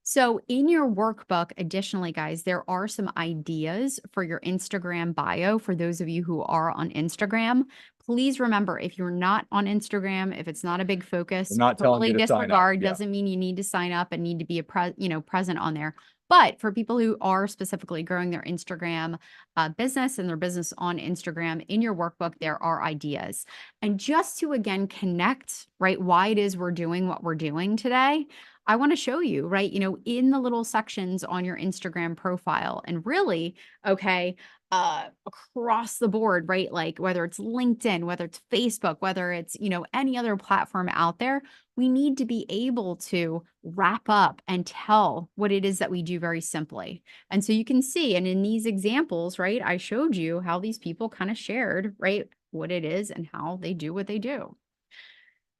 So in your workbook, additionally, guys, there are some ideas for your Instagram bio for those of you who are on Instagram. Please remember, if you're not on Instagram, if it's not a big focus, We're not telling you to sign up. disregard Yeah. doesn't mean you need to sign up and need to be present on there. But for people who are specifically growing their Instagram business and their business on Instagram, in your workbook, there are ideas. And just to, again, connect, right, why it is we're doing what we're doing today, I want to show you, right, in the little sections on your Instagram profile, and really, okay, across the board, right? Like whether it's LinkedIn, whether it's Facebook, whether it's, any other platform out there, we need to be able to wrap up and tell what it is that we do very simply. And so you can see, and in these examples, right, I showed you how these people kind of shared, right, what it is and how they do what they do.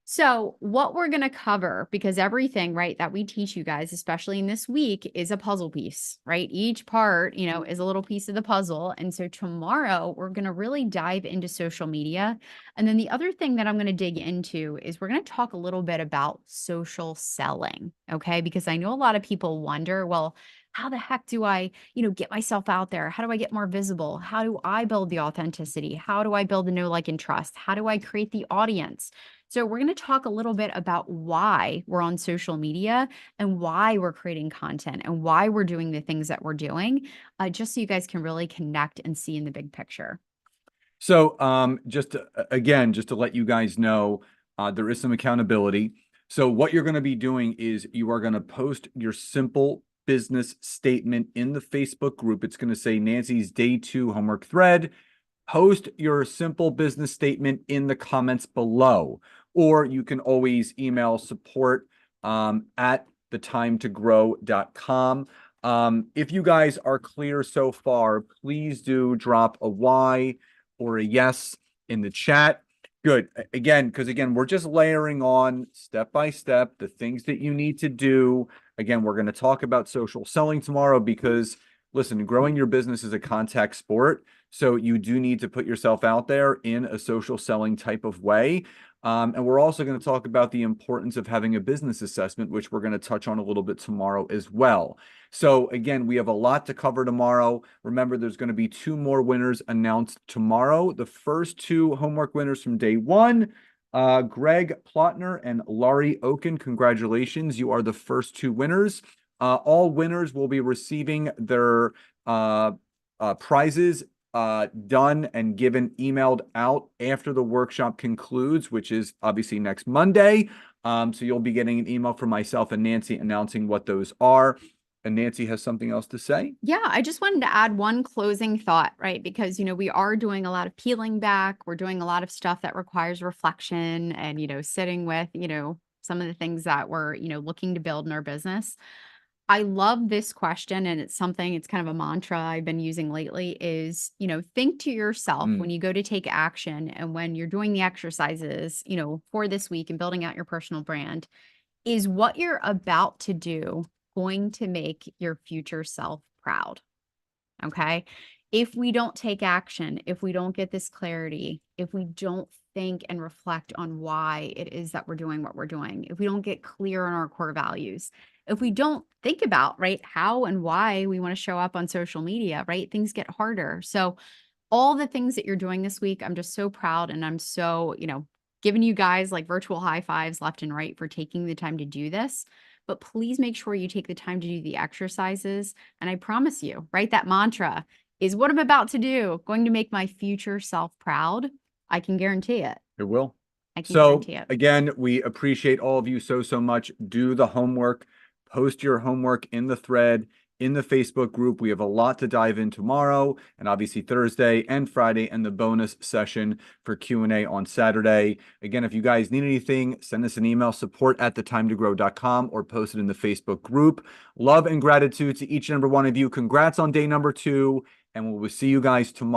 So what we're going to cover, because everything, right, that we teach you guys, especially in this week, is a puzzle piece, right? Each part, is a little piece of the puzzle. And so tomorrow we're going to really dive into social media. And then the other thing that I'm going to dig into is we're going to talk a little bit about social selling, okay? Because I know a lot of people wonder, well, how the heck do I, get myself out there? How do I get more visible? How do I build the authenticity? How do I build the know, like, and trust? How do I create the audience? So we're going to talk a little bit about why we're on social media and why we're creating content and why we're doing the things that we're doing, just so you guys can really connect and see in the big picture. So just to let you guys know, there is some accountability. So what you're going to be doing is you are going to post your simple business statement in the Facebook group. It's going to say Nancy's Day 2 homework thread. Post your simple business statement in the comments below, or you can always email support at thetimetogrowcom. If you guys are clear so far, please do drop a Y or a yes in the chat. Good. Because we're just layering on step by step the things that you need to do. Again, we're going to talk about social selling tomorrow because, listen, growing your business is a contact sport. So you do need to put yourself out there in a social selling type of way. And we're also going to talk about the importance of having a business assessment, which we're going to touch on a little bit tomorrow as well. So again, we have a lot to cover tomorrow. Remember, there's going to be 2 more winners announced tomorrow. The first 2 homework winners from day 1, Greg Plotner and Laurie Oken. Congratulations. You are the first 2 winners. All winners will be receiving their prizes done and emailed out after the workshop concludes, which is obviously next Monday. So you'll be getting an email from myself and Nancy announcing what those are. And Nancy has something else to say? Yeah, I just wanted to add one closing thought, right? Because, we are doing a lot of peeling back. We're doing a lot of stuff that requires reflection and, sitting with, some of the things that we're, looking to build in our business. I love this question, and it's kind of a mantra I've been using lately is, think to yourself when you go to take action and when you're doing the exercises, for this week and building out your personal brand, Is what you're about to do going to make your future self proud? Okay. If we don't take action, if we don't get this clarity, if we don't think and reflect on why it is that we're doing what we're doing, if we don't get clear on our core values, if we don't think about, right, how and why we want to show up on social media, right, things get harder. So, all the things that you're doing this week, I'm just so proud and I'm so, giving you guys like virtual high fives left and right for taking the time to do this. But please make sure you take the time to do the exercises. And I promise you, right, that mantra is what I'm about to do, going to make my future self proud. I can guarantee it. It will. I can So guarantee it. again, we appreciate all of you so much. Do the homework, post your homework in the thread, in the Facebook group. We have a lot to dive in tomorrow and obviously Thursday and Friday and the bonus session for Q&A on Saturday. Again, if you guys need anything, send us an email, support@thetimetogrow.com, or post it in the Facebook group. Love and gratitude to each and every one of you. Congrats on day number 2, and we will see you guys tomorrow.